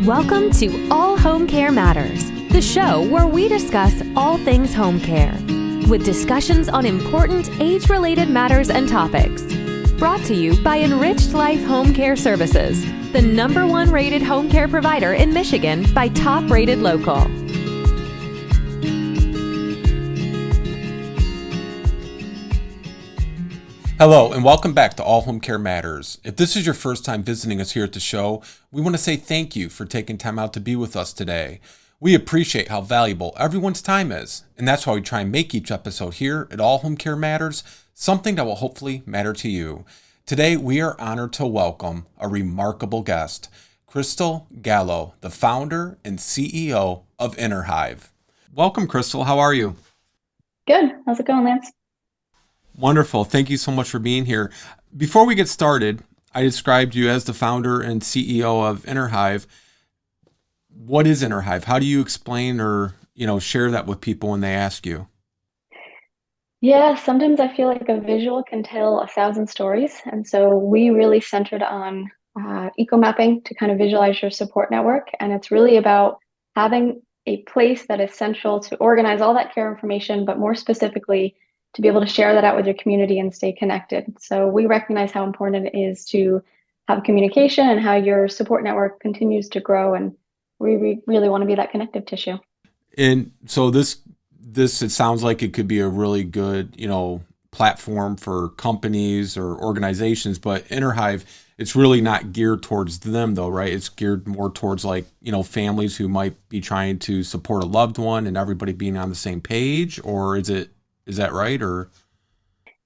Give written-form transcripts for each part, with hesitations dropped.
Welcome to All Home Care Matters, the show where we discuss all things home care, with discussions on important age-related matters and topics. Brought to you by Enriched Life Home Care Services, the #1 rated home care provider in Michigan by Top Rated Local. Hello, and welcome back to All Home Care Matters. If this is your first time visiting us here at the show, we want to say thank you for taking time out to be with us today. We appreciate how valuable everyone's time is, and that's why we try and make each episode here at All Home Care Matters something that will hopefully matter to you. Today, we are honored to welcome a remarkable guest, Crystal Gallo, the founder and CEO of Innerhive. Welcome, Crystal. How are you? Good. How's it going, Lance? Wonderful. Thank you so much for being here. Before we get started, I described you as the founder and CEO of Innerhive. What is Innerhive? How do you explain or, share that with people when they ask you? Yeah, sometimes I feel like a visual can tell 1,000 stories. And so we really centered on eco-mapping to kind of visualize your support network. And it's really about having a place that is central to organize all that care information, but more specifically, to be able to share that out with your community and stay connected. So we recognize how important it is to have communication and how your support network continues to grow. And we really want to be that connective tissue. And so this it sounds like it could be a really good, platform for companies or organizations, but Innerhive, it's really not geared towards them though, right? It's geared more towards families who might be trying to support a loved one and everybody being on the same page, or is that right? Or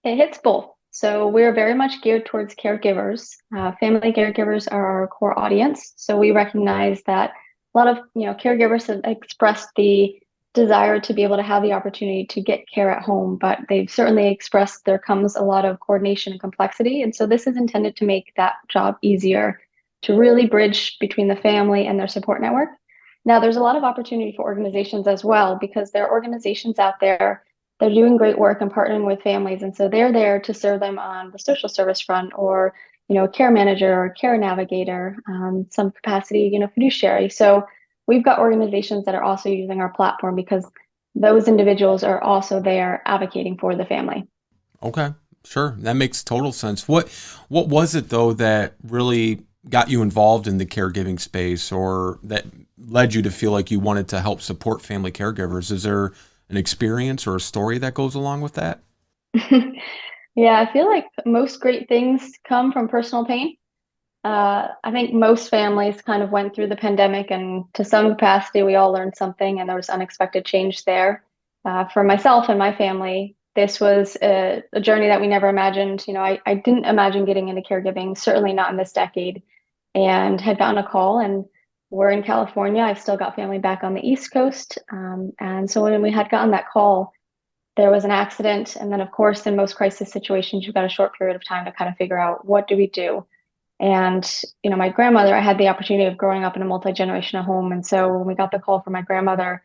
it hits both. So we're very much geared towards caregivers. Family caregivers are our core audience. So we recognize that a lot of caregivers have expressed the desire to be able to have the opportunity to get care at home, but they've certainly expressed there comes a lot of coordination and complexity. And so this is intended to make that job easier, to really bridge between the family and their support network. Now, there's a lot of opportunity for organizations as well, because there are organizations out there. They're doing great work and partnering with families. And so they're there to serve them on the social service front, or, a care manager or care navigator, some capacity, fiduciary. So we've got organizations that are also using our platform because those individuals are also there advocating for the family. Okay, sure. That makes total sense. What was it though that really got you involved in the caregiving space, or that led you to feel like you wanted to help support family caregivers? Is there an experience or a story that goes along with that? Yeah, I feel like most great things come from personal pain. I think most families kind of went through the pandemic, and to some capacity, we all learned something, and there was unexpected change there. For myself and my family, this was a journey that we never imagined. I didn't imagine getting into caregiving, certainly not in this decade, and had gotten a call, and we're in California. I've still got family back on the East Coast. And so when we had gotten that call, there was an accident. And then, of course, in most crisis situations, you've got a short period of time to kind of figure out, what do we do? And, my grandmother, I had the opportunity of growing up in a multi-generational home. And so when we got the call from my grandmother,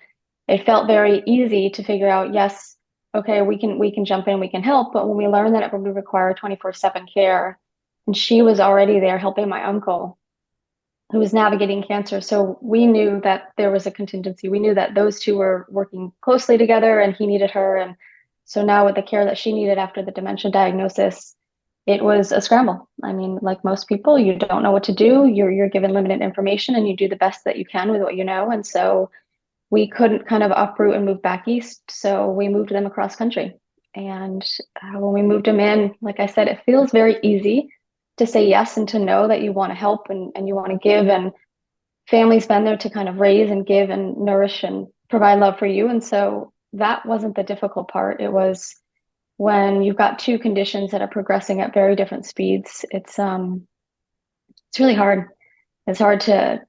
it felt very easy to figure out, yes, okay, we can jump in, we can help. But when we learned that it would require 24/7 care, and she was already there helping my uncle, who was navigating cancer. So we knew that there was a contingency. We knew that those two were working closely together, and he needed her. And so now with the care that she needed after the dementia diagnosis, it was a scramble. I mean, like most people, you don't know what to do. You're given limited information, and you do the best that you can with what you know. And so we couldn't kind of uproot and move back east. So we moved them across country. And when we moved them in, like I said, it feels very easy to say yes and to know that you want to help and you want to give, and family's been there to kind of raise and give and nourish and provide love for you. And so that wasn't the difficult part. It was when you've got two conditions that are progressing at very different speeds. It's really hard. It's hard to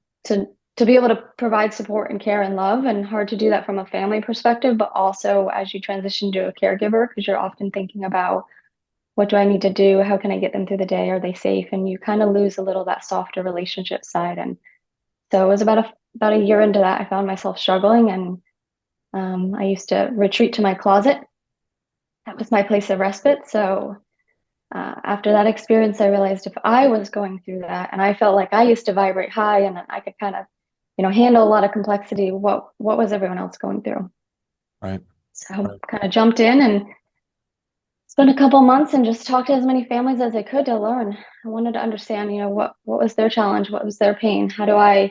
be able to provide support and care and love, and hard to do that from a family perspective, but also as you transition to a caregiver, because you're often thinking about, what do I need to do? How can I get them through the day? Are they safe? And you kind of lose a little that softer relationship side. And so it was about a year into that, I found myself struggling, and I used to retreat to my closet. That was my place of respite. So after that experience, I realized if I was going through that, and I felt like I used to vibrate high, and I could kind of handle a lot of complexity, what was everyone else going through? Right. So kind of jumped in and spent a couple months and just talked to as many families as I could to learn. I wanted to understand, what was their challenge, what was their pain, how do I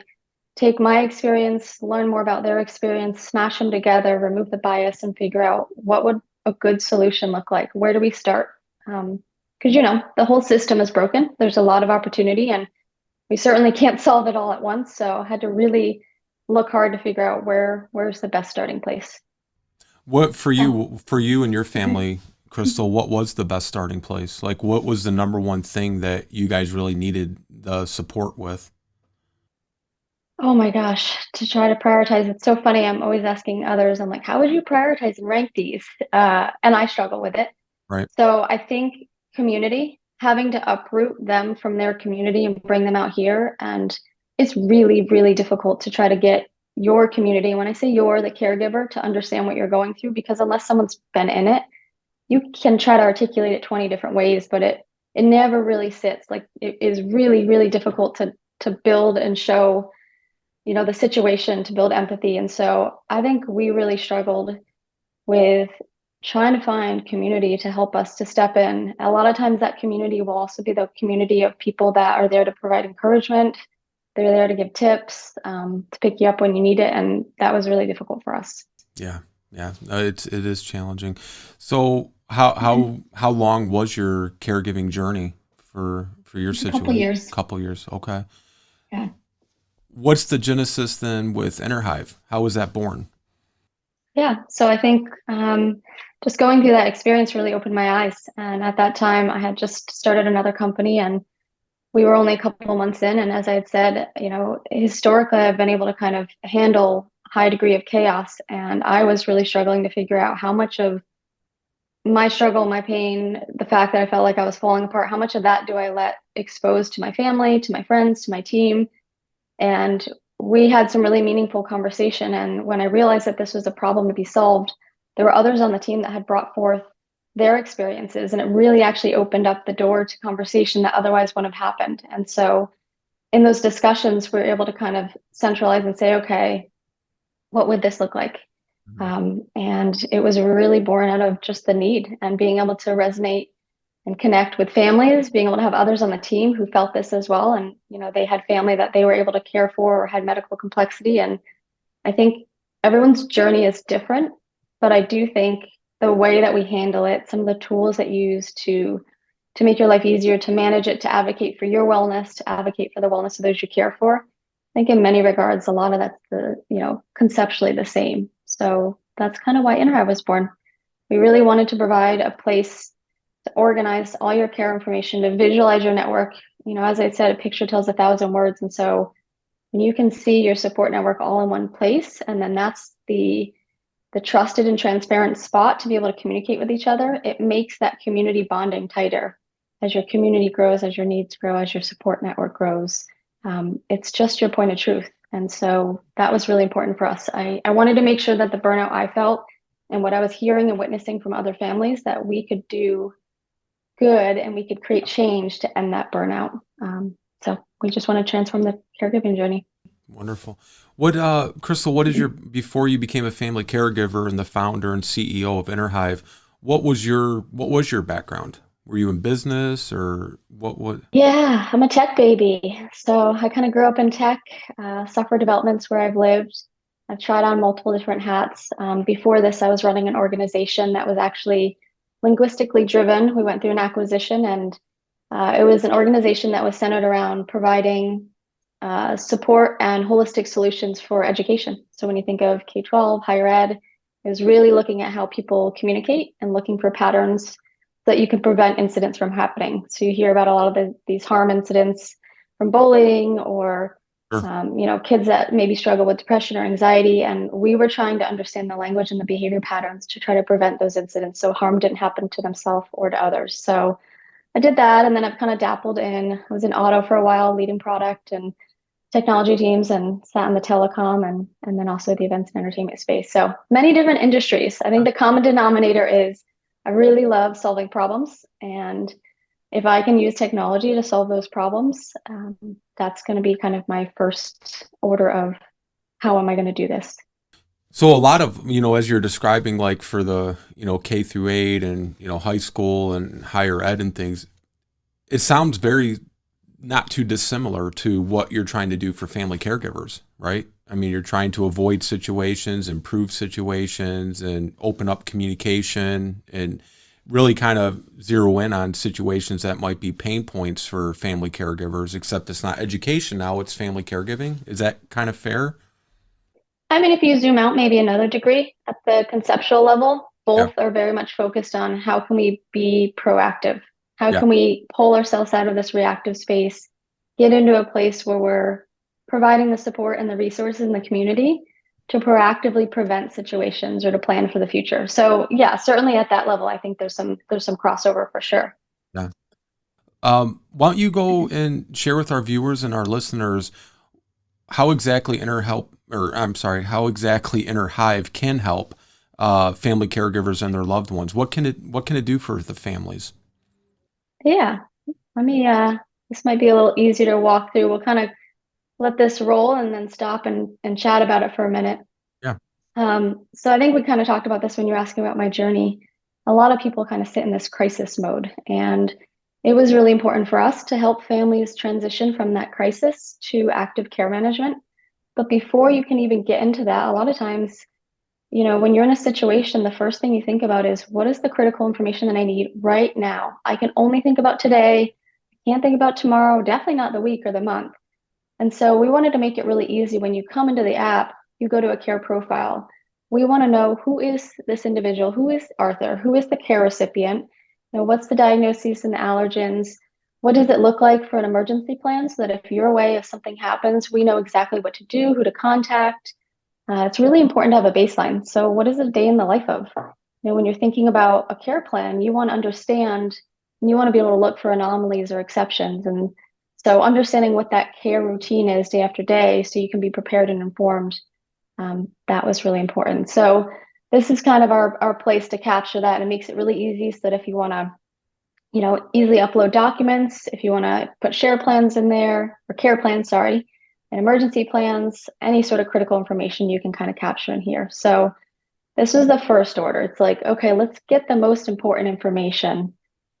take my experience, learn more about their experience, smash them together, remove the bias, and figure out what would a good solution look like. Where do we start? Because the whole system is broken. There's a lot of opportunity, and we certainly can't solve it all at once. So I had to really look hard to figure out where's the best starting place. What Yeah. for you and your family, Crystal, what was the best starting place? Like what was the number one thing that you guys really needed the support with? Oh my gosh, to try to prioritize. It's so funny. I'm always asking others, I'm like, how would you prioritize and rank these? And I struggle with it. Right. So I think community, having to uproot them from their community and bring them out here. And it's really, really difficult to try to get your community, when I say you're the caregiver, to understand what you're going through, because unless someone's been in it, you can try to articulate it 20 different ways, but it never really sits. Like it is really, really difficult to build and show, the situation, to build empathy. And so I think we really struggled with trying to find community to help us to step in. A lot of times that community will also be the community of people that are there to provide encouragement. They're there to give tips, to pick you up when you need it. And that was really difficult for us. Yeah. Yeah. It is challenging. So how long was your caregiving journey for your A couple situation? years. Couple years. Okay. Yeah. What's the genesis then with Innerhive? How was that born? Yeah. So I think just going through that experience really opened my eyes. And at that time, I had just started another company and we were only a couple of months in. And as I had said, historically, I've been able to kind of handle a high degree of chaos. And I was really struggling to figure out how much of my struggle, my pain, the fact that I felt like I was falling apart, how much of that do I let expose to my family, to my friends, to my team? And we had some really meaningful conversation. And when I realized that this was a problem to be solved, there were others on the team that had brought forth their experiences. And it really actually opened up the door to conversation that otherwise wouldn't have happened. And so in those discussions, we were able to kind of centralize and say, okay, what would this look like? And it was really born out of just the need and being able to resonate and connect with families, being able to have others on the team who felt this as well. And, they had family that they were able to care for or had medical complexity. And I think everyone's journey is different, but I do think the way that we handle it, some of the tools that you use to make your life easier, to manage it, to advocate for your wellness, to advocate for the wellness of those you care for. I think in many regards, a lot of that's conceptually the same. So that's kind of why Innerhive was born. We really wanted to provide a place to organize all your care information, to visualize your network. As I said, a picture tells 1,000 words. And so when you can see your support network all in one place, and then that's the trusted and transparent spot to be able to communicate with each other, it makes that community bonding tighter. As your community grows, as your needs grow, as your support network grows, it's just your point of truth. And so that was really important for us. I wanted to make sure that the burnout I felt and what I was hearing and witnessing from other families, that we could do good and we could create change to end that burnout. So we just want to transform the caregiving journey. Wonderful. Crystal, what is before you became a family caregiver and the founder and CEO of Innerhive, what was your background? Were you in business or what? Yeah, I'm a tech baby. So I kind of grew up in tech, software development's where I've lived. I've tried on multiple different hats. Before this, I was running an organization that was actually linguistically driven. We went through an acquisition, and it was an organization that was centered around providing support and holistic solutions for education. So when you think of K-12, higher ed, it was really looking at how people communicate and looking for patterns so that you can prevent incidents from happening. So you hear about a lot of these harm incidents from bullying or Sure. kids that maybe struggle with depression or anxiety. And we were trying to understand the language and the behavior patterns to try to prevent those incidents so harm didn't happen to themselves or to others. So I did that. And then I've kind of dabbled I was in auto for a while, leading product and technology teams, and sat in the telecom and then also the events and entertainment space. So many different industries. I think the common denominator is I really love solving problems. And if I can use technology to solve those problems, that's going to be kind of my first order of how am I going to do this? So a lot of, as you're describing, like for the, K through 8 and, high school and higher ed and things, it sounds very not too dissimilar to what you're trying to do for family caregivers, right? I mean, you're trying to avoid situations, improve situations, and open up communication and really kind of zero in on situations that might be pain points for family caregivers, except it's not education now, it's family caregiving. Is that kind of fair? I mean, if you zoom out maybe another degree at the conceptual level, Yeah. both are very much focused on how can we be proactive? How Yeah. can we pull ourselves out of this reactive space, get into a place where we're providing the support and the resources in the community to proactively prevent situations or to plan for the future. So yeah, certainly at that level, I think there's some crossover for sure. Yeah. Why don't you go and share with our viewers and our listeners how exactly how exactly Innerhive can help family caregivers and their loved ones. What can it do for the families? Yeah. Let me this might be a little easier to walk through. We'll kind of let this roll and then stop and chat about it for a minute. Yeah. So I think we kind of talked about this when you were asking about my journey. A lot of people kind of sit in this crisis mode, and it was really important for us to help families transition from that crisis to active care management. But before you can even get into that, a lot of times, when you're in a situation, the first thing you think about is what is the critical information that I need right now? I can only think about today. I can't think about tomorrow, definitely not the week or the month. And so we wanted to make it really easy. When you come into the app, you go to a care profile. We want to know, who is this individual? Who is Arthur? Who is the care recipient? What's the diagnosis and the allergens? What does it look like for an emergency plan so that if you're away, if something happens, we know exactly what to do, who to contact. It's really important to have a baseline. So what is a day in the life of? When you're thinking about a care plan, you want to understand and you want to be able to look for anomalies or exceptions. And so understanding what that care routine is day after day so you can be prepared and informed, that was really important. So this is kind of our place to capture that. And it makes it really easy so that if you want to, easily upload documents, if you want to put share plans in there, or care plans, sorry, and emergency plans, any sort of critical information you can kind of capture in here. So this was the first order. It's like, okay, let's get the most important information.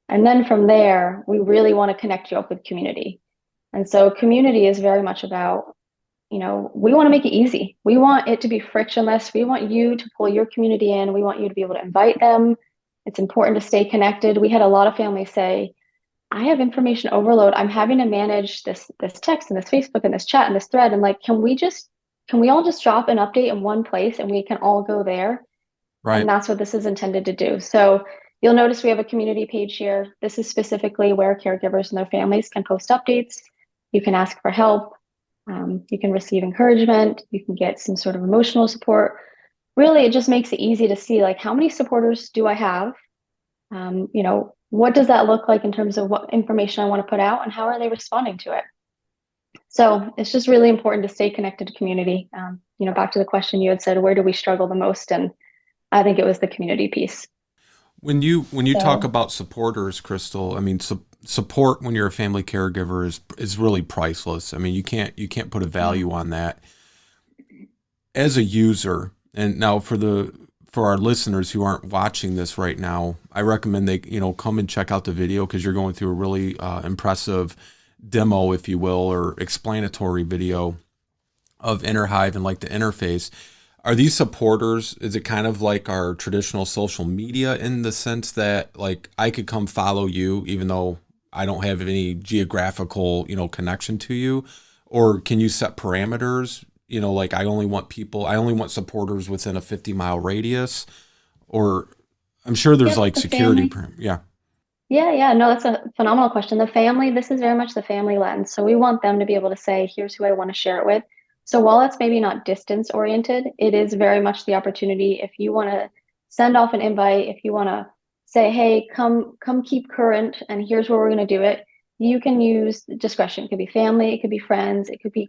And then from there, we really want to connect you up with community. And so community is very much about, we want to make it easy. We want it to be frictionless. We want you to pull your community in. We want you to be able to invite them. It's important to stay connected. We had a lot of families say, I have information overload. I'm having to manage this text and this Facebook and this chat and this thread. And like, can we all just drop an update in one place and we can all go there? Right. And that's what this is intended to do. So you'll notice we have a community page here. This is specifically where caregivers and their families can post updates. You can ask for help. You can receive encouragement. You can get some sort of emotional support. Really, it just makes it easy to see, like, how many supporters do I have? What does that look like in terms of what information I want to put out and how are they responding to it? So it's just really important to stay connected to community. Back to the question you had said, where do we struggle the most? And I think it was the community piece. When you talk So about supporters, Crystal, I mean, support when you're a family caregiver is really priceless. I mean, you can't put a yeah, value on that as a user. And now for our listeners who aren't watching this right now, I recommend they come and check out the video because you're going through a really impressive demo, if you will, or explanatory video of Innerhive and like the interface. Are these supporters, is it kind of like our traditional social media in the sense that like I could come follow you even though I don't have any geographical, connection to you? Or can you set parameters? Like I only want supporters within a 50-mile radius, or I'm sure there's yep, like the security. family. Yeah. Yeah, no, that's a phenomenal question. The family, this is very much the family lens. So we want them to be able to say, here's who I want to share it with. So while it's maybe not distance oriented, it is very much the opportunity. If you want to send off an invite, if you want to say, hey, come keep current, and here's where we're going to do it, you can use discretion. It could be family, it could be friends, it could be,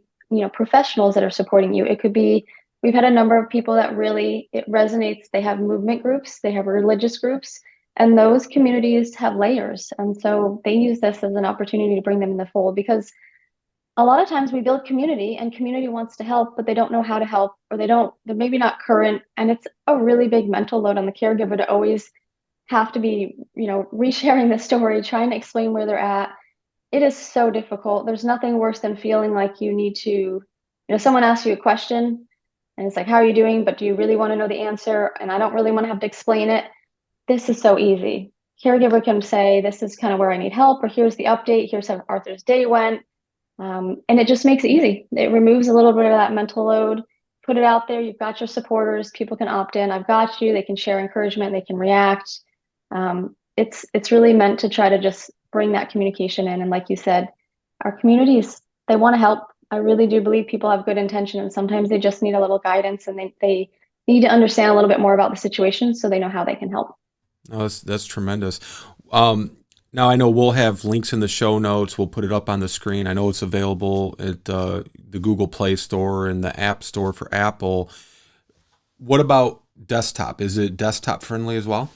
professionals that are supporting you. It could be, we've had a number of people that really, it resonates. They have movement groups, they have religious groups, and those communities have layers. And so they use this as an opportunity to bring them in the fold because a lot of times we build community and community wants to help, but they don't know how to help, or they're maybe not current. And it's a really big mental load on the caregiver to always have to be, resharing the story, trying to explain where they're at. It is so difficult. There's nothing worse than feeling like you need to, someone asks you a question and it's like, how are you doing? But do you really want to know the answer? And I don't really want to have to explain it. This is so easy. Caregiver can say, this is kind of where I need help, or here's the update. Here's how Arthur's day went. And it just makes it easy. It removes a little bit of that mental load. Put it out there. You've got your supporters. People can opt in. I've got you. They can share encouragement. They can react. It's really meant to try to just bring that communication in. And like you said, our communities, they want to help. I really do believe people have good intention, and sometimes they just need a little guidance, and they need to understand a little bit more about the situation so they know how they can help. Oh, that's tremendous. Now I know we'll have links in the show notes. We'll put it up on the screen. I know it's available at the Google Play Store and the App Store for Apple. What about desktop? Is it desktop friendly as well?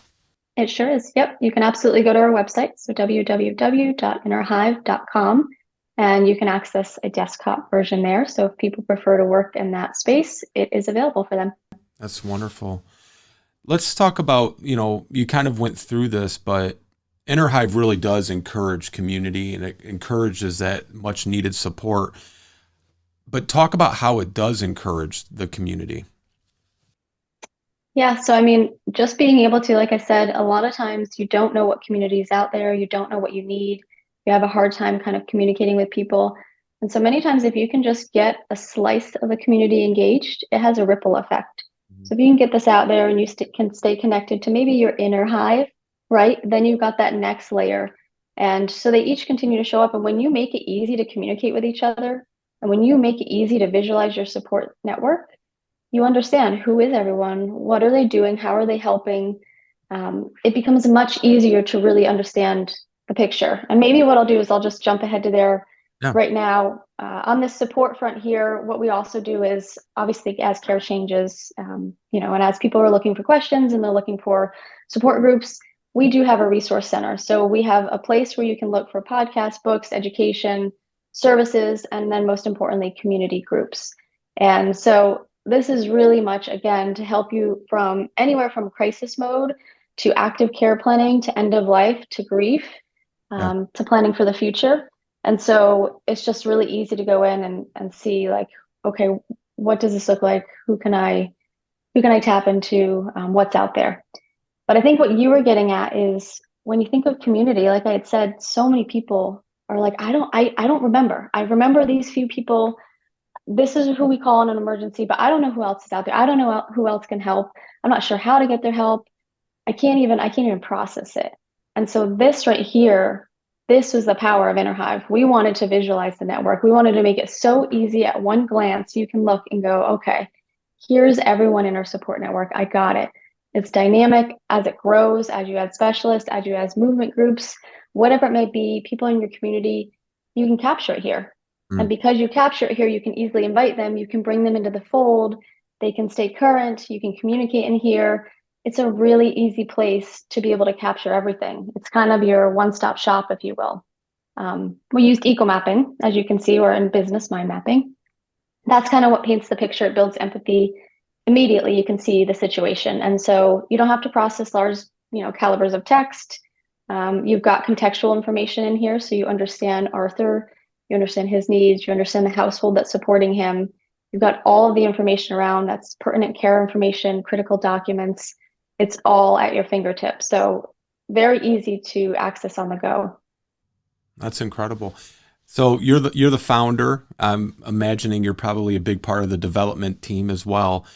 It sure is. Yep. You can absolutely go to our website, so www.innerhive.com, and you can access a desktop version there. So if people prefer to work in that space, it is available for them. That's wonderful. Let's talk about, you kind of went through this, but Innerhive really does encourage community, and it encourages that much needed support. But talk about how it does encourage the community. Yeah, so I mean, just being able to, like I said, a lot of times you don't know what community is out there, you don't know what you need, you have a hard time kind of communicating with people. And so many times, if you can just get a slice of the community engaged, it has a ripple effect. So if you can get this out there and you can stay connected to maybe your inner hive, right? Then you've got that next layer. And so they each continue to show up. And when you make it easy to communicate with each other, and when you make it easy to visualize your support network, you understand who is everyone, what are they doing, how are they helping. It becomes much easier to really understand the picture. And maybe what I'll do is I'll just jump ahead to there right now. On this support front here, what we also do is, obviously, as care changes, and as people are looking for questions and they're looking for support groups, we do have a resource center. So we have a place where you can look for podcasts, books, education, services, and then most importantly, community groups. And so this is really much, again, to help you from anywhere from crisis mode to active care planning to end of life to grief, to planning for the future. And so it's just really easy to go in and see, like, okay, what does this look like? Who can I tap into? What's out there? But I think what you were getting at is, when you think of community, like I had said, so many people are like, I don't remember. I remember these few people. This is who we call in an emergency, but I don't know who else is out there. I don't know who else can help. I'm not sure how to get their help. I can't even process it. And so this right here, this was the power of Innerhive. We wanted to visualize the network. We wanted to make it so easy at one glance. You can look and go, okay, here's everyone in our support network. I got it. It's dynamic as it grows, as you add specialists, as you add movement groups, whatever it may be, people in your community, you can capture it here. And because you capture it here, you can easily invite them. You can bring them into the fold. They can stay current. You can communicate in here. It's a really easy place to be able to capture everything. It's kind of your one-stop shop, if you will. We used eco mapping, as you can see, or in business mind mapping. That's kind of what paints the picture. It builds empathy. Immediately, you can see the situation. And so you don't have to process large, calibers of text. You've got contextual information in here, so you understand Arthur. You understand his needs, you understand the household that's supporting him. You've got all of the information around, that's pertinent care information, critical documents. It's all at your fingertips. So very easy to access on the go. That's incredible. So you're the founder. I'm imagining you're probably a big part of the development team as well.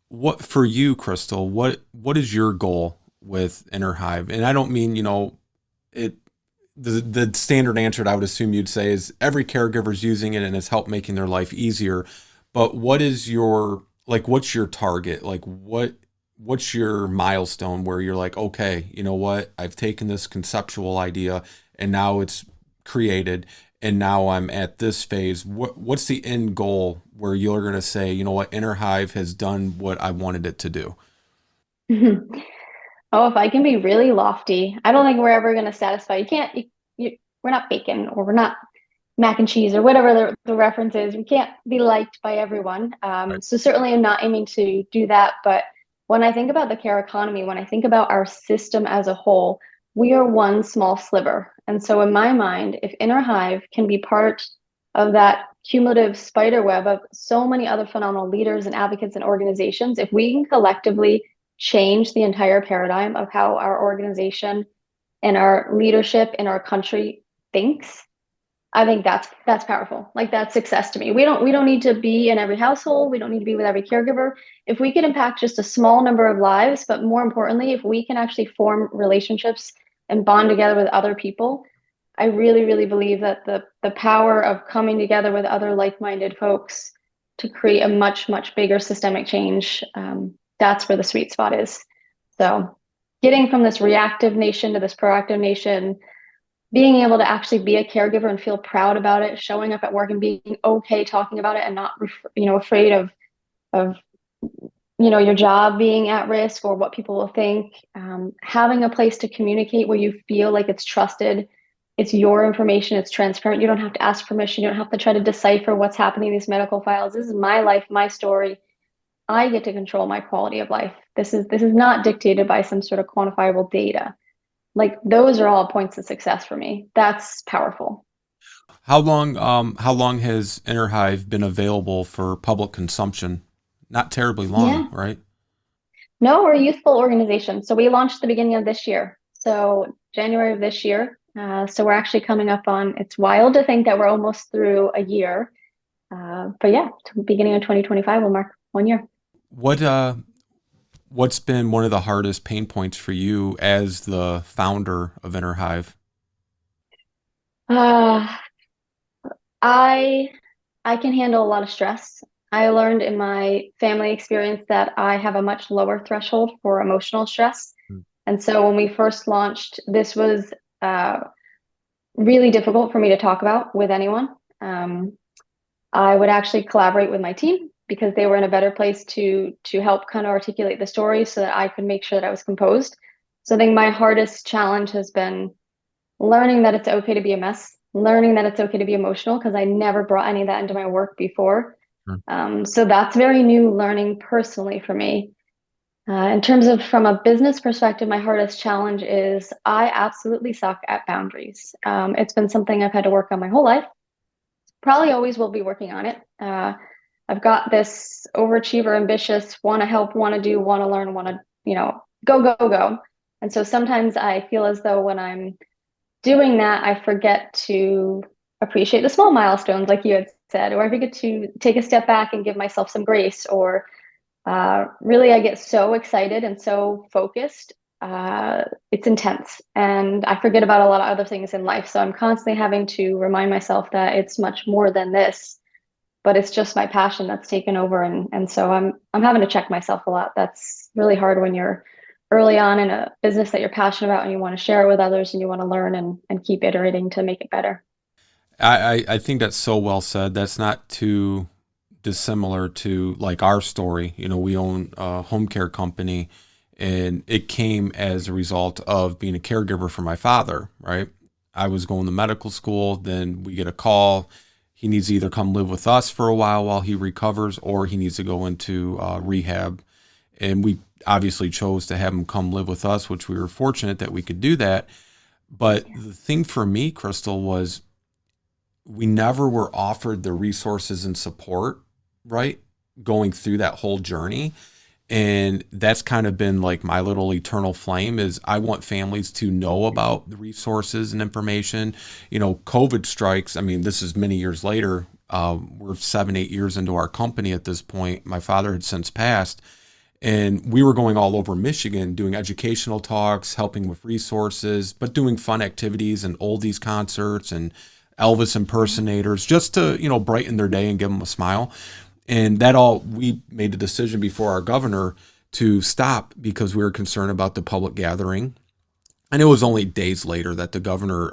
What for you, Crystal, what is your goal with Innerhive? And I don't mean, the standard answer that I would assume you'd say is every caregiver's using it and it's helped making their life easier. But what's your target? Like what's your milestone where you're like, okay, you know what? I've taken this conceptual idea and now it's created and now I'm at this phase. What's the end goal where you're going to say, you know what, Innerhive has done what I wanted it to do? Oh, if I can be really lofty, I don't think we're ever going to satisfy. We're not bacon, or we're not mac and cheese or whatever the reference is. We can't be liked by everyone. Right. So certainly I'm not aiming to do that. But when I think about the care economy, when I think about our system as a whole, we are one small sliver. And so in my mind, if Innerhive can be part of that cumulative spider web of so many other phenomenal leaders and advocates and organizations, if we can collectively change the entire paradigm of how our organization and our leadership in our country thinks, I think that's powerful. Like that's success to me. We don't need to be in every household. We don't need to be with every caregiver. If we can impact just a small number of lives, but more importantly, if we can actually form relationships and bond together with other people, I really, really believe that the power of coming together with other like-minded folks to create a much, much bigger systemic change, that's where the sweet spot is. So getting from this reactive nation to this proactive nation, being able to actually be a caregiver and feel proud about it, showing up at work and being okay talking about it and not, afraid of your job being at risk or what people will think. Having a place to communicate where you feel like it's trusted, it's your information, it's transparent. You don't have to ask permission. You don't have to try to decipher what's happening in these medical files. This is my life, my story. I get to control my quality of life. This is not dictated by some sort of quantifiable data. Like those are all points of success for me. That's powerful. How long has Innerhive been available for public consumption? Not terribly long, Yeah. right? No, we're a youthful organization. So we launched the beginning of this year. So January of this year. So we're actually coming up on, it's wild to think that we're almost through a year. But yeah, beginning of 2025 will mark 1 year. What's been one of the hardest pain points for you as the founder of Innerhive? Uh, I I can handle a lot of stress. I learned in my family experience that I have a much lower threshold for emotional stress. Mm. And so when we first launched, this was uh, really difficult for me to talk about with anyone. Um, I would actually collaborate with my team because they were in a better place to help kind of articulate the story so that I could make sure that I was composed. So I think my hardest challenge has been learning that it's okay to be a mess, learning that it's okay to be emotional because I never brought any of that into my work before. Mm. So that's very new learning personally for me. In terms of from a business perspective, my hardest challenge is I absolutely suck at boundaries. It's been something I've had to work on my whole life. Probably always will be working on it. I've got this overachiever, ambitious, want to help, want to do, want to learn, want to, go, go, go. And so sometimes I feel as though when I'm doing that, I forget to appreciate the small milestones, like you had said, or I forget to take a step back and give myself some grace, or really, I get so excited and so focused. It's intense, and I forget about a lot of other things in life. So I'm constantly having to remind myself that it's much more than this, but it's just my passion that's taken over, and so I'm having to check myself a lot. That's really hard when you're early on in a business that you're passionate about and you want to share it with others and you want to learn and keep iterating to make it better. I think that's so well said. That's not too dissimilar to like our story. We own a home care company, and it came as a result of being a caregiver for my father, right? I was going to medical school, then we get a call. He needs to either come live with us for a while he recovers, or he needs to go into rehab. And we obviously chose to have him come live with us, which we were fortunate that we could do that. But the thing for me, Crystal, was we never were offered the resources and support, right? Going through that whole journey. And that's kind of been like my little eternal flame is I want families to know about the resources and information. COVID strikes. I mean, this is many years later. We're 7, 8 years into our company at this point. My father had since passed. And we were going all over Michigan doing educational talks, helping with resources, but doing fun activities and oldies concerts and Elvis impersonators just to, brighten their day and give them a smile. And we made a decision before our governor to stop because we were concerned about the public gathering. And it was only days later that the governor,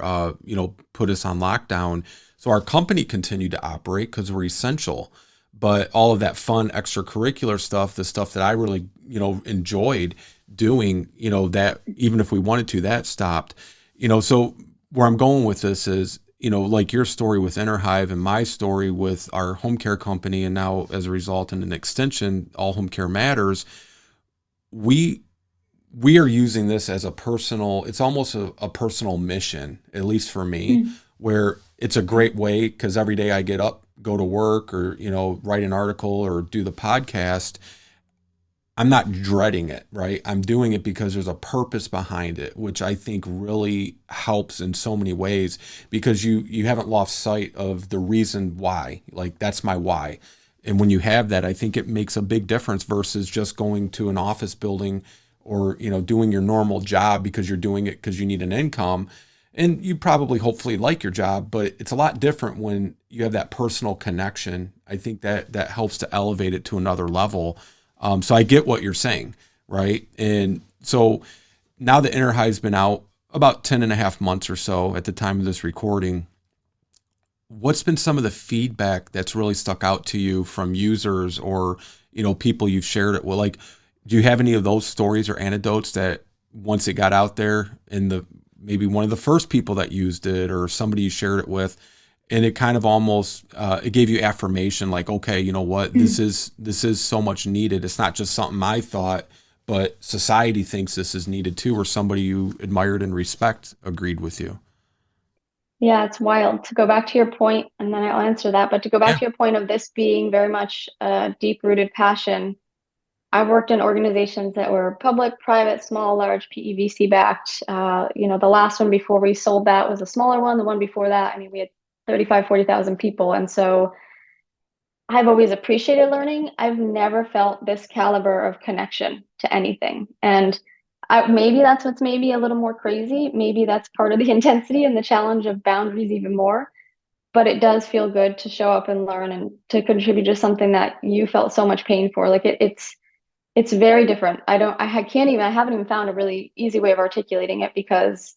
put us on lockdown. So our company continued to operate because we're essential. But all of that fun extracurricular stuff, the stuff that I really, enjoyed doing, that even if we wanted to, that stopped. So where I'm going with this is, like your story with Innerhive and my story with our home care company, and now as a result in an extension, All Home Care Matters, we are using this as a personal, it's almost a personal mission, at least for me, where it's a great way because every day I get up, go to work, or, write an article or do the podcast. I'm not dreading it, right? I'm doing it because there's a purpose behind it, which I think really helps in so many ways, because you haven't lost sight of the reason why. Like, that's my why. And when you have that, I think it makes a big difference versus just going to an office building or, doing your normal job because you're doing it because you need an income. And you probably hopefully like your job, but it's a lot different when you have that personal connection. I think that helps to elevate it to another level. So I get what you're saying, right? And so now the Innerhive's been out about 10 and a half months or so at the time of this recording. What's been some of the feedback that's really stuck out to you from users or, people you've shared it with? Like, do you have any of those stories or anecdotes that once it got out there and maybe one of the first people that used it or somebody you shared it with, and it kind of almost it gave you affirmation, like, okay, you know what, this is so much needed. It's not just something I thought, but society thinks this is needed too, or somebody you admired and respect agreed with you. Yeah, it's wild. To go back to your point, and then I'll answer that, but to go back Yeah. to your point of this being very much a deep-rooted passion, I've worked in organizations that were public, private, small, large, PEVC backed. The last one before we sold that was a smaller one. The one before that, we had 35, 40,000 people. And so I've always appreciated learning. I've never felt this caliber of connection to anything. And maybe that's what's maybe a little more crazy. Maybe that's part of the intensity and the challenge of boundaries even more. But it does feel good to show up and learn and to contribute to something that you felt so much pain for. Like it's very different. I haven't even found a really easy way of articulating it because,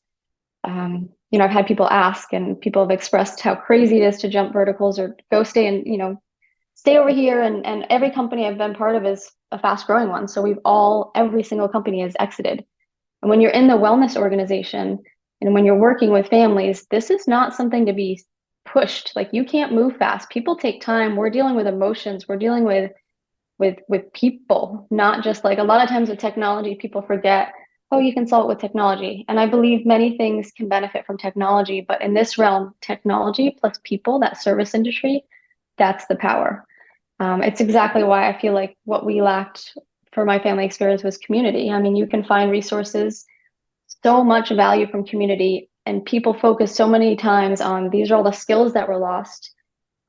I've had people ask and people have expressed how crazy it is to jump verticals or go stay and, stay over here. And every company I've been part of is a fast growing one. So every single company has exited. And when you're in the wellness organization and when you're working with families, this is not something to be pushed. Like, you can't move fast. People take time. We're dealing with emotions. We're dealing with people, not just like a lot of times with technology, people forget, oh, you can solve it with technology. And I believe many things can benefit from technology, but in this realm, technology plus people, that service industry, that's the power. It's exactly why I feel like what we lacked for my family experience was community. You can find resources, so much value from community, and people focus so many times on these are all the skills that were lost.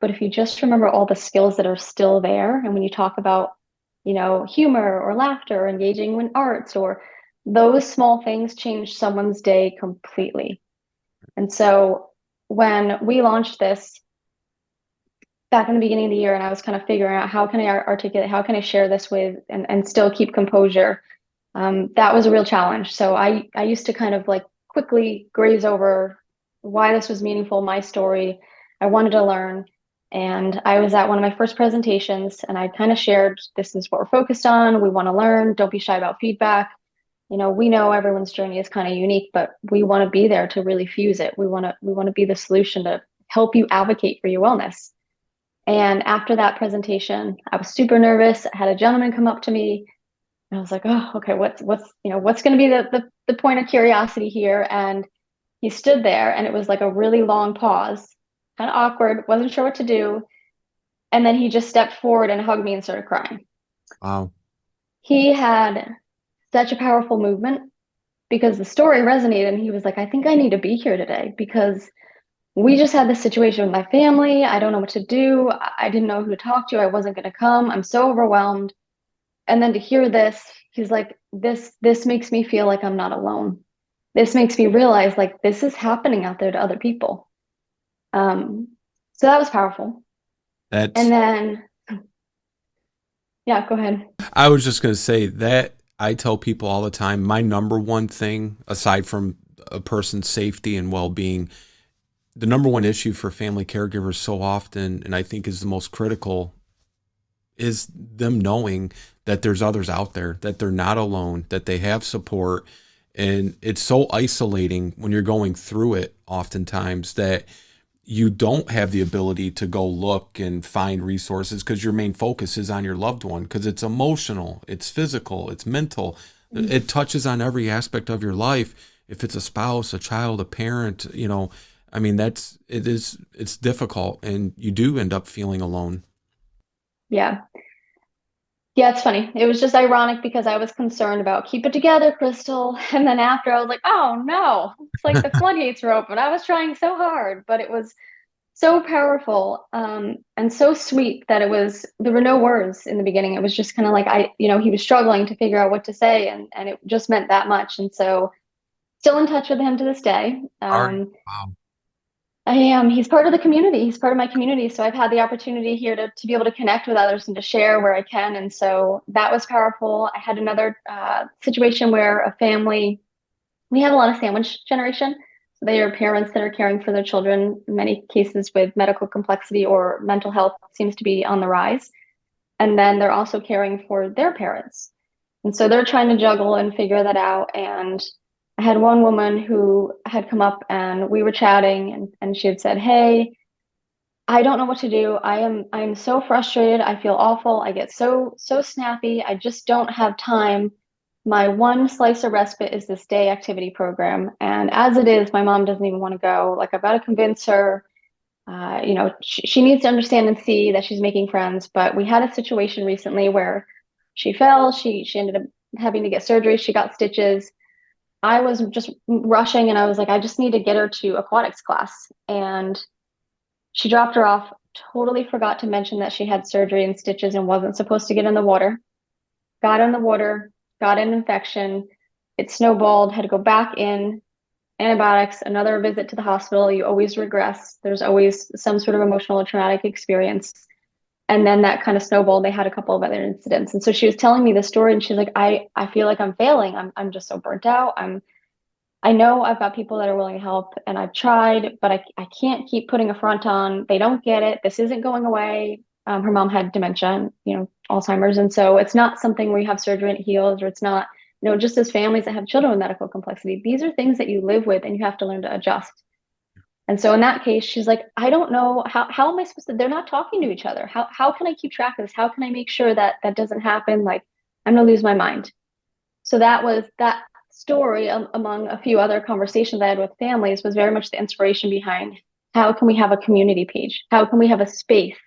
But if you just remember all the skills that are still there, and when you talk about, humor or laughter, or engaging in arts, or those small things change someone's day completely. And so when we launched this back in the beginning of the year, and I was kind of figuring out how can I articulate, how can I share this with and still keep composure, that was a real challenge. So I used to kind of like quickly graze over why this was meaningful, my story. I wanted to learn. And I was at one of my first presentations and I kind of shared, this is what we're focused on. We want to learn. Don't be shy about feedback. We know everyone's journey is kind of unique, but we want to be there to really fuse it. We want to be the solution to help you advocate for your wellness. And after that presentation, I was super nervous. I had a gentleman come up to me and I was like, oh, okay, what's going to be the point of curiosity here? And he stood there and it was like a really long pause, kind of awkward, wasn't sure what to do. And then he just stepped forward and hugged me and started crying. Wow. He had such a powerful movement because the story resonated. And he was like, I think I need to be here today because we just had this situation with my family. I don't know what to do. I didn't know who to talk to. I wasn't going to come. I'm so overwhelmed. And then to hear this, he's like, this makes me feel like I'm not alone. This makes me realize like this is happening out there to other people. So that was powerful. And then, yeah, go ahead. I was just going to say that I tell people all the time, my number one thing, aside from a person's safety and well-being, the number one issue for family caregivers so often, and I think is the most critical, is them knowing that there's others out there, that they're not alone, that they have support. And it's so isolating when you're going through it oftentimes that you don't have the ability to go look and find resources because your main focus is on your loved one, because it's emotional, it's physical, it's mental. It touches on every aspect of your life. If it's a spouse, a child, a parent, I mean, it's difficult, and you do end up feeling alone. Yeah. Yeah, it's funny. It was just ironic because I was concerned about keep it together, Crystal. And then after I was like, oh no, it's like the floodgates were open. I was trying so hard, but it was so powerful, and so sweet that there were no words in the beginning. It was just kind of like he was struggling to figure out what to say, and it just meant that much. And so still in touch with him to this day. Are you? Wow. I am. He's part of the community. He's part of my community. So I've had the opportunity here to be able to connect with others and to share where I can. And so that was powerful. I had another situation where a family, we have a lot of sandwich generation. So they are parents that are caring for their children, in many cases with medical complexity or mental health seems to be on the rise. And then they're also caring for their parents. And so they're trying to juggle and figure that out. And I had one woman who had come up and we were chatting, and she had said, hey, I don't know what to do. I'm so frustrated. I feel awful. I get so snappy. I just don't have time. My one slice of respite is this day activity program. And as it is, my mom doesn't even want to go. Like, I've got to convince her. She needs to understand and see that she's making friends. But we had a situation recently where she fell. She ended up having to get surgery. She got stitches. I was just rushing, and I was like, I just need to get her to aquatics class. And she dropped her off, totally forgot to mention that she had surgery and stitches and wasn't supposed to get in the water. Got in the water, got an infection. It snowballed, had to go back in, antibiotics, another visit to the hospital. You always regress. There's always some sort of emotional or traumatic experience. And then that kind of snowballed. They had a couple of other incidents. And so she was telling me the story, and she's like, I feel like I'm failing. I'm just so burnt out. I know I've got people that are willing to help, and I've tried, but I can't keep putting a front on. They don't get it. This isn't going away. Her mom had dementia and, Alzheimer's. And so it's not something where you have surgery and it heals, or it's not, just as families that have children with medical complexity, these are things that you live with and you have to learn to adjust. And so in that case, she's like, I don't know, how am I supposed to, they're not talking to each other. How can I keep track of this? How can I make sure that that doesn't happen? Like, I'm going to lose my mind. So that was that story, among a few other conversations I had with families, was very much the inspiration behind how can we have a community page? How can we have a space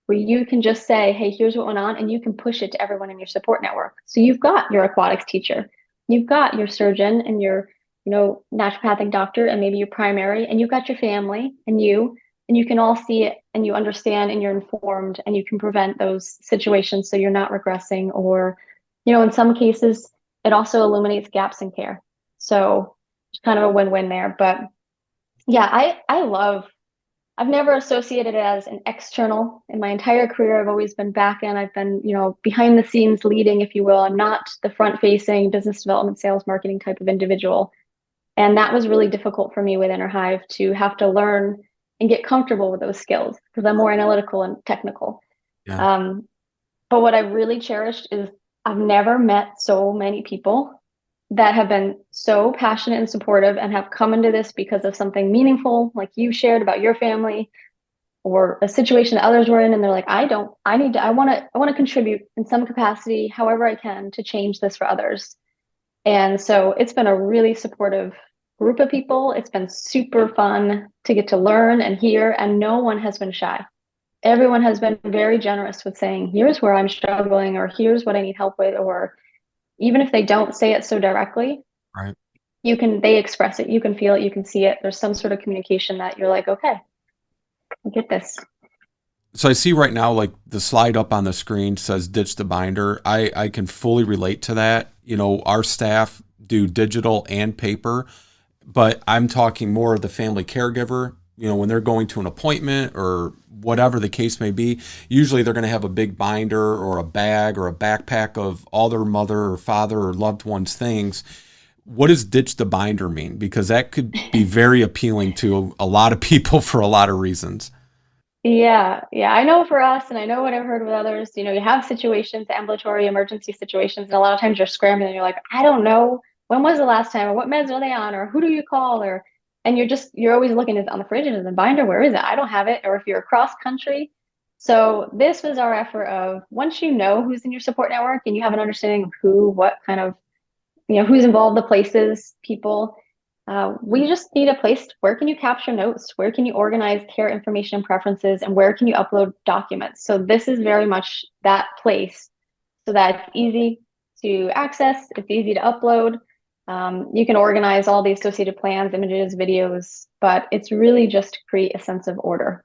where you can just say, hey, here's what went on, and you can push it to everyone in your support network. So you've got your aquatics teacher, you've got your surgeon and your, naturopathic doctor, and maybe your primary, and you've got your family and you can all see it, and you understand, and you're informed, and you can prevent those situations so you're not regressing. Or, in some cases, it also illuminates gaps in care. So it's kind of a win-win there. But yeah, I've never associated it as an external. In my entire career, I've always been back end. I've been, behind the scenes leading, if you will. I'm not the front facing business development, sales, marketing type of individual. And that was really difficult for me with Innerhive, to have to learn and get comfortable with those skills, because I'm more analytical and technical. Yeah. But what I really cherished is I've never met so many people that have been so passionate and supportive and have come into this because of something meaningful, like you shared about your family, or a situation that others were in, and they're like, I want to contribute in some capacity, however I can, to change this for others. And so it's been a really supportive group of people. It's been super fun to get to learn and hear, and no one has been shy. Everyone has been very generous with saying, here's where I'm struggling, or here's what I need help with. Or even if they don't say it so directly, Right. they express it. You can feel it, you can see it. There's some sort of communication that you're like, okay, I get this. So I see right now, like the slide up on the screen says ditch the binder. I can fully relate to that. Our staff do digital and paper, but I'm talking more of the family caregiver. When they're going to an appointment or whatever the case may be, usually they're going to have a big binder or a bag or a backpack of all their mother or father or loved ones' things. What does ditch the binder mean? Because that could be very appealing to a lot of people for a lot of reasons. Yeah. I know for us, and I know what I've heard with others, you have situations, ambulatory emergency situations, and a lot of times you're scrambling and you're like, I don't know, when was the last time, or what meds are they on, or who do you call, or and you're always looking, is it on the fridge, is it in the binder, where is it? I don't have it. Or if you're across country. So this was our effort of, once you know who's in your support network and you have an understanding of who, what kind of, who's involved, the places, people, we just need a place. Where can you capture notes? Where can you organize care information and preferences? And where can you upload documents? So this is very much that place, so that it's easy to access, it's easy to upload. You can organize all the associated plans, images, videos, but it's really just to create a sense of order.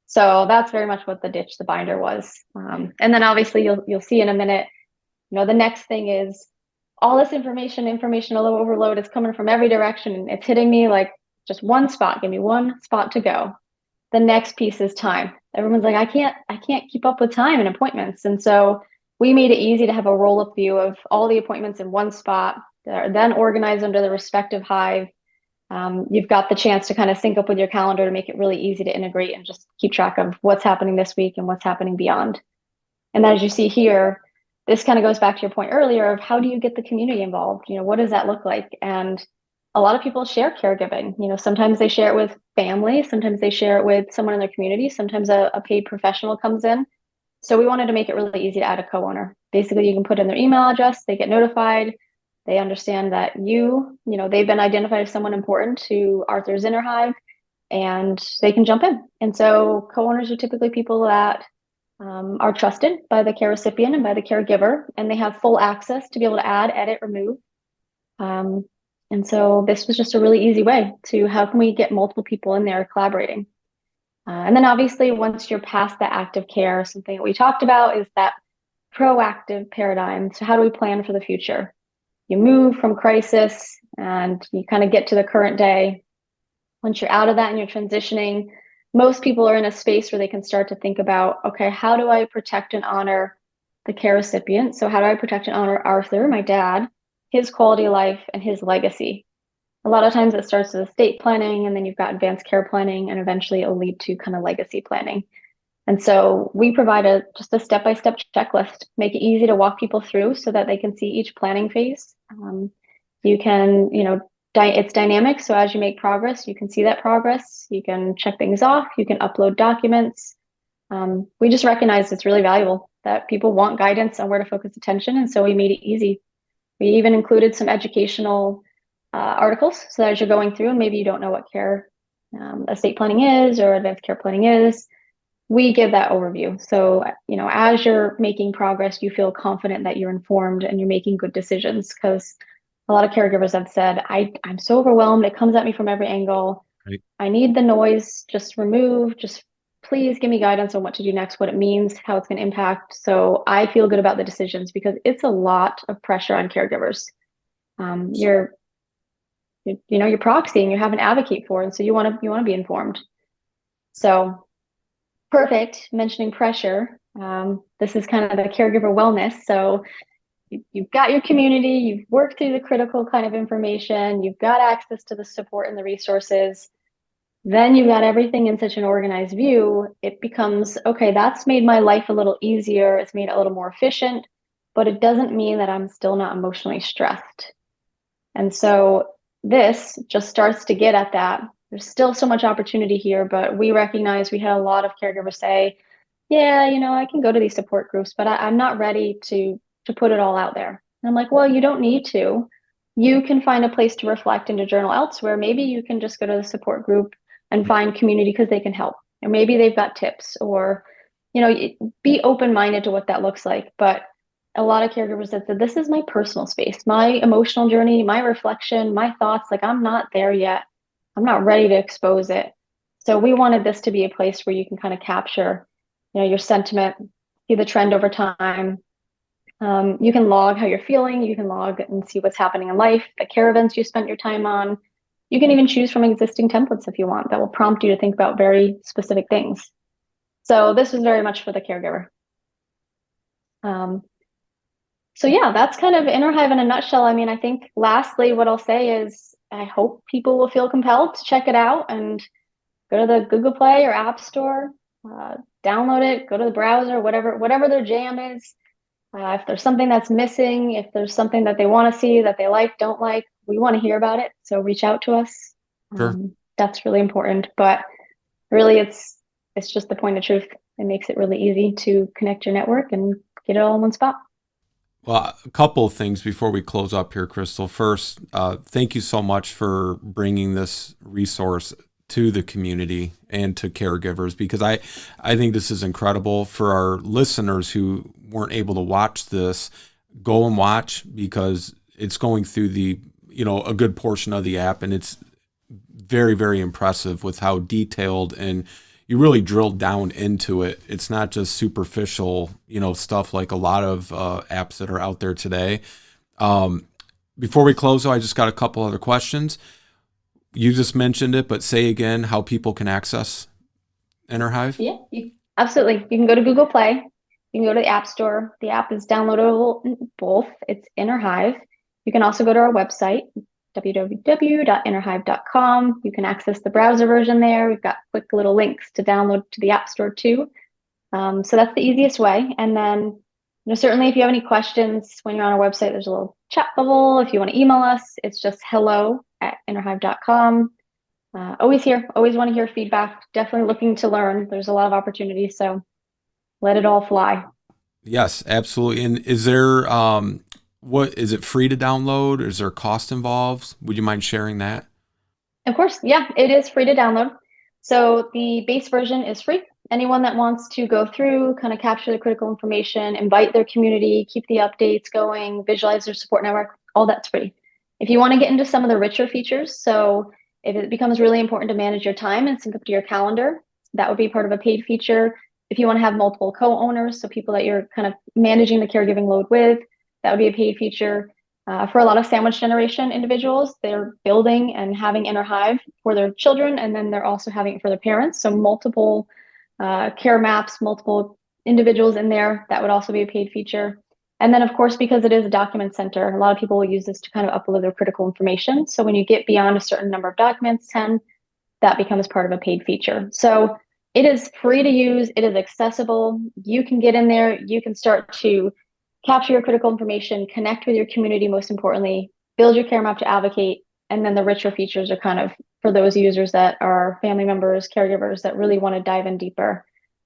So that's very much what the binder was. And then obviously you'll see in a minute, the next thing is all this information overload is coming from every direction. And it's hitting me like just one spot. Give me one spot to go. The next piece is time. Everyone's like, I can't keep up with time and appointments. And so we made it easy to have a roll-up view of all the appointments in one spot that are then organized under the respective hive. You've got the chance to kind of sync up with your calendar to make it really easy to integrate and just keep track of what's happening this week and what's happening beyond. And as you see here, this kind of goes back to your point earlier of, how do you get the community involved? What does that look like? And a lot of people share caregiving. Sometimes they share it with family, sometimes they share it with someone in their community, sometimes a paid professional comes in. So we wanted to make it really easy to add a co-owner. Basically, you can put in their email address, they get notified, they understand that they've been identified as someone important to Arthur's Innerhive, and they can jump in. And so co-owners are typically people that are trusted by the care recipient and by the caregiver, and they have full access to be able to add, edit, remove. And so this was just a really easy way to, how can we get multiple people in there collaborating? And then obviously, once you're past the active care, something that we talked about is that proactive paradigm. So how do we plan for the future? You move from crisis and you kind of get to the current day. Once you're out of that and you're transitioning, most people are in a space where they can start to think about, okay, how do I protect and honor the care recipient? So how do I protect and honor Arthur, my dad, his quality of life, and his legacy? A lot of times it starts with estate planning, and then you've got advanced care planning, and eventually it'll lead to kind of legacy planning. And so we provide just a step-by-step checklist, make it easy to walk people through so that they can see each planning phase. You can, it's dynamic. So as you make progress, you can see that progress. You can check things off. You can upload documents. We just recognize it's really valuable that people want guidance on where to focus attention. And so we made it easy. We even included some educational articles, so that as you're going through and maybe you don't know what care estate planning is or advanced care planning is, we give that overview. So, as you're making progress, you feel confident that you're informed and you're making good decisions, because a lot of caregivers have said, I'm so overwhelmed. It comes at me from every angle. Right. I need the noise just removed. Just please give me guidance on what to do next, what it means, how it's going to impact. So I feel good about the decisions, because it's a lot of pressure on caregivers. You're proxying, you have an advocate for, and so you want to be informed. So perfect. Mentioning pressure. This is kind of the caregiver wellness. So you've got your community, you've worked through the critical kind of information, you've got access to the support and the resources. Then you've got everything in such an organized view. It becomes, okay, that's made my life a little easier. It's made it a little more efficient, but it doesn't mean that I'm still not emotionally stressed. And so this just starts to get at that. There's still so much opportunity here, but we recognize, we had a lot of caregivers say, yeah, I can go to these support groups, but I'm not ready to put it all out there. And I'm like, well, you don't need to. You can find a place to reflect and to journal elsewhere. Maybe you can just go to the support group and find community because they can help. Or maybe they've got tips, or, be open-minded to what that looks like. But a lot of caregivers have said, this is my personal space, my emotional journey, my reflection, my thoughts. Like, I'm not there yet. I'm not ready to expose it. So we wanted this to be a place where you can kind of capture, your sentiment, see the trend over time. You can log how you're feeling. You can log and see what's happening in life, the care events you spent your time on. You can even choose from existing templates if you want, that will prompt you to think about very specific things. So this is very much for the caregiver. So yeah, that's kind of Innerhive in a nutshell. I mean, I think lastly, what I'll say is, I hope people will feel compelled to check it out and go to the Google Play or App Store, download it, go to the browser, whatever their jam is. If there's something that's missing, if there's something that they want to see, that they like, don't like, we want to hear about it. So reach out to us. Sure. That's really important. But really, it's just the point of truth. It makes it really easy to connect your network and get it all in one spot. Well, a couple of things before we close up here, Crystal. First, thank you so much for bringing this resource to the community and to caregivers, because I think this is incredible for our listeners who weren't able to watch this. Go and watch, because it's going through a good portion of the app, and it's very, very impressive with how detailed and you really drilled down into it. It's not just superficial, stuff like a lot of apps that are out there today. Before we close, though, I just got a couple other questions. You just mentioned it, but say again how people can access Innerhive. Yeah, absolutely. You can go to Google Play. You can go to the App Store. The app is downloadable in both. It's Innerhive. You can also go to our website, www.innerhive.com. You can access the browser version there. We've got quick little links to download to the App Store too. So that's the easiest way. And then, certainly if you have any questions when you're on our website, there's a little chat bubble. If you want to email us, it's just hello@innerhive.com. Always here, always want to hear feedback. Definitely looking to learn. There's a lot of opportunities, so let it all fly. Yes, absolutely. And is there, what is it, free to download? Is there cost involved? Would you mind sharing that? Of course, yeah, it is free to download. So the base version is free. Anyone that wants to go through, kind of capture the critical information, invite their community, keep the updates going, visualize their support network, all that's free. If you want to get into some of the richer features, so if it becomes really important to manage your time and sync up to your calendar, that would be part of a paid feature. If you want to have multiple co-owners, so people that you're kind of managing the caregiving load with, that would be a paid feature. For a lot of sandwich generation individuals, they're building and having Innerhive for their children, and then they're also having it for their parents. So multiple care maps, multiple individuals in there, that would also be a paid feature. And then, of course, because it is a document center, a lot of people will use this to kind of upload their critical information. So when you get beyond a certain number of documents, 10, that becomes part of a paid feature. So it is free to use. It is accessible. You can get in there. You can start to capture your critical information, connect with your community, most importantly, build your care map to advocate. And then the richer features are kind of for those users that are family members, caregivers that really want to dive in deeper.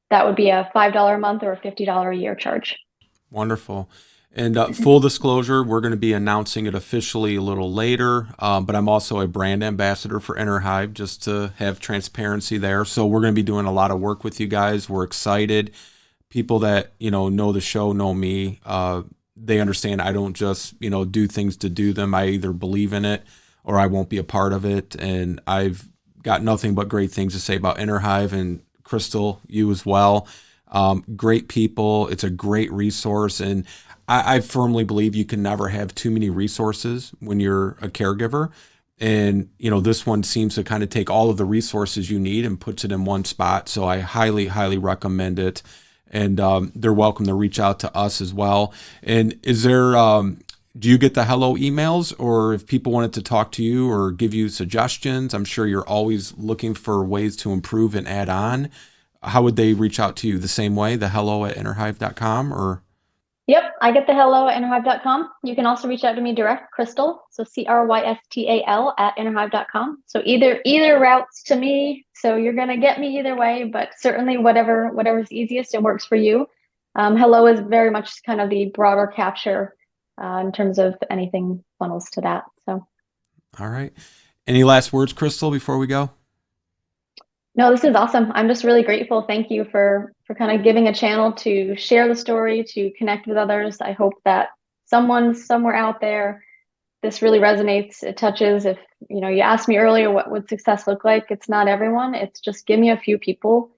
That would be a $5 a month or a $50 a year charge. Wonderful. And full disclosure, we're going to be announcing it officially a little later, but I'm also a brand ambassador for Innerhive, just to have transparency there. So we're going to be doing a lot of work with you guys. We're excited. People that, know the show, know me. They understand I don't just, do things to do them. I either believe in it or I won't be a part of it. And I've got nothing but great things to say about Innerhive, and Crystal, you as well. Great people. It's a great resource. And I firmly believe you can never have too many resources when you're a caregiver. And, this one seems to kind of take all of the resources you need and puts it in one spot. So I highly, highly recommend it. And they're welcome to reach out to us as well. And is there, do you get the hello emails, or if people wanted to talk to you or give you suggestions? I'm sure you're always looking for ways to improve and add on. How would they reach out to you? The same way, the hello@innerhive.com, or? Yep, I get the hello@innerhive.com. You can also reach out to me direct, Crystal, so Crystal @innerhive.com. So either routes to me. So you're gonna get me either way, but certainly whatever's easiest and works for you. Hello is very much kind of the broader capture in terms of anything funnels to that. So. All right. Any last words, Crystal, before we go? No, this is awesome. I'm just really grateful. Thank you for kind of giving a channel to share the story, to connect with others. I hope that someone somewhere out there, this really resonates. It touches. If you asked me earlier, what would success look like? It's not everyone. It's just give me a few people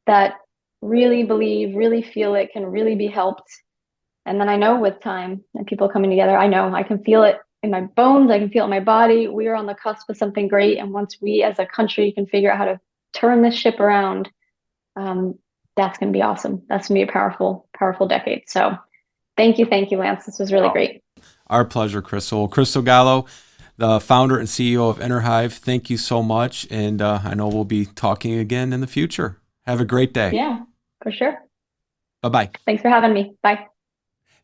that really believe, really feel it, can really be helped. And then I know with time and people coming together, I know I can feel it in my bones. I can feel it in my body. We are on the cusp of something great. And once we as a country can figure out how to turn this ship around, that's going to be awesome. That's going to be a powerful, powerful decade. So thank you, Lance. This was really great. Our pleasure, Crystal. Crystal Gallo, the founder and CEO of Innerhive, thank you so much. And I know we'll be talking again in the future. Have a great day. Yeah, for sure. Bye-bye. Thanks for having me. Bye.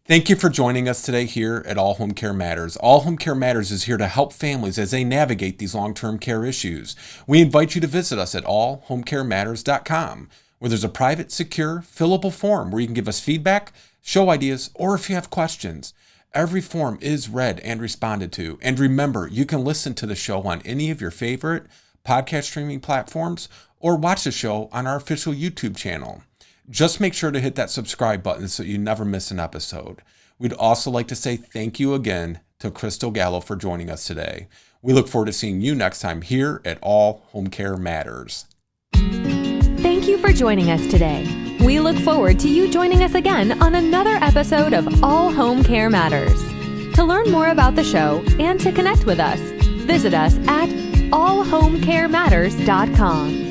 Thank you for joining us today here at All Home Care Matters. All Home Care Matters is here to help families as they navigate these long-term care issues. We invite you to visit us at allhomecarematters.com, where there's a private, secure, fillable form where you can give us feedback, show ideas, or if you have questions. Every form is read and responded to. And remember, you can listen to the show on any of your favorite podcast streaming platforms or watch the show on our official YouTube channel. Just make sure to hit that subscribe button so you never miss an episode. We'd also like to say thank you again to Crystal Gallo for joining us today. We look forward to seeing you next time here at All Home Care Matters. Thank you for joining us today. We look forward to you joining us again on another episode of All Home Care Matters. To learn more about the show and to connect with us, visit us at allhomecarematters.com.